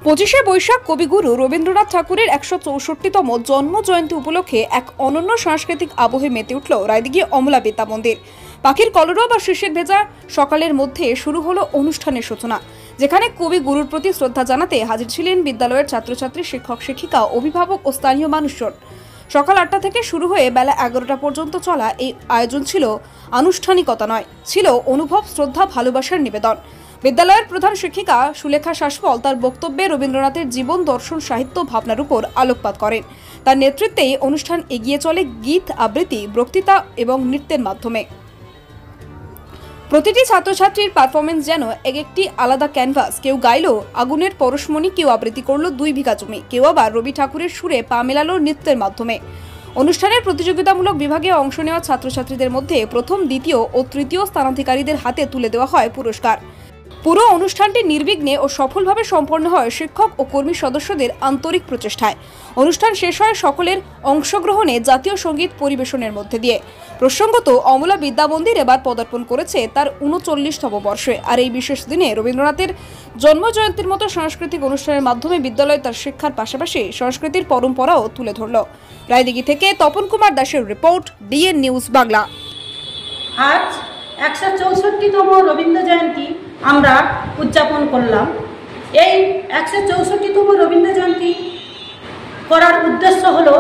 25শে বৈশাখ কবিগুরু রবীন্দ্রনাথ ঠাকুরের 164তম জন্ম জয়ন্তী উপলক্ষে এক অনন্য সাংস্কৃতিক আবহে মেতে উঠল রায়দিঘি অমলা বিদ্যা মন্দির। পাখির কলরব আর শিশির ভেজা সকালের মধ্যে শুরু হলো অনুষ্ঠানের সূচনা, যেখানে কবি গুরুর প্রতি শ্রদ্ধা জানাতে হাজির ছিলেন বিদ্যালয়ের ছাত্রছাত্রী, শিক্ষক শিক্ষিকা, অভিভাবক ও স্থানীয় মানুষজন। সকাল 8টা থেকে শুরু হয়ে বেলা 11টা পর্যন্ত চলা এই আয়োজন ছিল আনুষ্ঠানিকতা নয়, ছিল অনুভব, শ্রদ্ধা, ভালোবাসার নিবেদন। বিদ্যালয়ের প্রধান শিক্ষিকা সুলেখা শাসমল তার বক্তব্যে রবীন্দ্রনাথের জীবন, দর্শন, সাহিত্য, ভাবনার উপর আলোকপাত করেন। তার নেতৃত্বেই অনুষ্ঠান এগিয়ে চলে গীত, আবৃত্তি, বক্তৃতা এবং নৃত্যের মাধ্যমে। প্রতিটি ছাত্রছাত্রীর পারফরমেন্স যেন একটি আলাদা ক্যানভাস। কেউ গাইলো আগুনের পরশমণি, কেউ আবৃত্তি করলো 2 বিঘা জমি, কেউ আবার রবি ঠাকুরের সুরে পা মেলালো নৃত্যের মাধ্যমে। অনুষ্ঠানের প্রতিযোগিতামূলক বিভাগে অংশ নেওয়া ছাত্রছাত্রীদের মধ্যে প্রথম, দ্বিতীয় ও তৃতীয় স্থানাধিকারীদের হাতে তুলে দেওয়া হয় পুরস্কার। পুরো অনুষ্ঠানটি নির্বিঘ্নে ও সফলভাবে সম্পন্ন হয় শিক্ষক ও কর্মী সদস্যদের আন্তরিক প্রচেষ্টায়। অনুষ্ঠান শেষ হয় সকলের অংশগ্রহণে জাতীয় সঙ্গীত পরিবেশনের মধ্যে দিয়ে। প্রসঙ্গত, অমলা বিদ্যা মন্দির এবার পদার্পণ করেছে তার 39তম বর্ষে। আর এই বিশেষ দিনে রবীন্দ্রনাথের জন্মজয়ন্তীর মতো সাংস্কৃতিক অনুষ্ঠানের মাধ্যমে বিদ্যালয় তার শিক্ষার পাশাপাশি সংস্কৃতির পরম্পরাও তুলে ধরল। রায়দিঘি থেকে তপন কুমার দাসের রিপোর্ট, ডিএন নিউজ বাংলা। আজ 164তম রবীন্দ্র জয়ন্তী আমরা উদযাপন করলাম। এই 164তম রবীন্দ্র জয়ন্তী করার উদ্দেশ্য হলো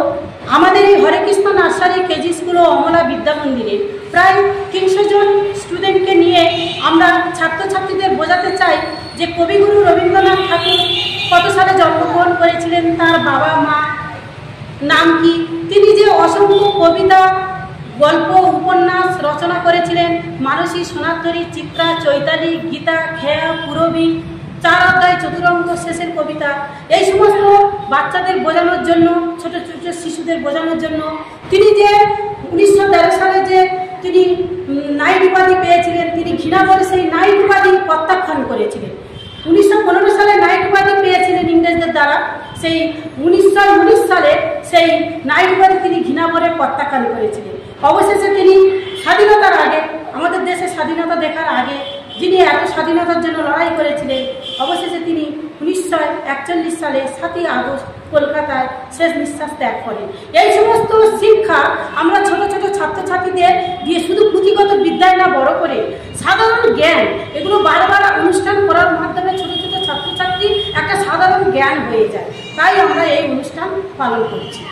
আমাদের এই হরেকৃষ্ণ নার্সারি কেজি স্কুল ও অমলা বিদ্যা মন্দিরে প্রায় 300 জন স্টুডেন্টকে নিয়ে আমরা ছাত্রছাত্রীদের বোঝাতে চাই যে কবিগুরু রবীন্দ্রনাথ ঠাকুর কত সালে জন্মগ্রহণ করেছিলেন, তার বাবা মা নাম কি, তিনি যে অসংখ্য কবিতা, গল্প, উপন্যাস রচনা করেছিলেন, মানসী, সোনারতরী, চিত্রা, চৈতালি, গীতা, খেয়া, পুরবী, 4 অধ্যায়, চতুরঙ্গ, শেষের কবিতা, এই সমস্ত বাচ্চাদের বোঝানোর জন্য, ছোট ছোট শিশুদের বোঝানোর জন্য তিনি যে 1913 সালে যে তিনি নাইট উপাধি পেয়েছিলেন, তিনি ঘৃণা করে সেই নাইট উপাধি প্রত্যাখ্যান করেছিলেন। 1915 সালে নাইট উপাধি পেয়েছিলেন ইংরেজদের দ্বারা, সেই 1919 সালে সেই নাইট উপাধি তিনি ঘৃণা করে প্রত্যাখ্যান করেছিলেন। অবশেষে তিনি স্বাধীনতার আগে, আমাদের দেশে স্বাধীনতা দেখার আগে, যিনি এত স্বাধীনতার জন্য লড়াই করেছিলেন, অবশেষে তিনি 1941 সালে 7ই আগস্ট কলকাতায় শেষ নিঃশ্বাস ত্যাগ করেন। এই সমস্ত শিক্ষা আমরা ছোট ছোট ছাত্রছাত্রীদের দিয়ে শুধু পুঁথিগত বিদ্যায় না, বড় করে সাধারণ জ্ঞান, এগুলো বারবার অনুষ্ঠান করার মাধ্যমে ছোট ছোট ছাত্রছাত্রী একটা সাধারণ জ্ঞান হয়ে যায়। তাই আমরা এই অনুষ্ঠান পালন করছি।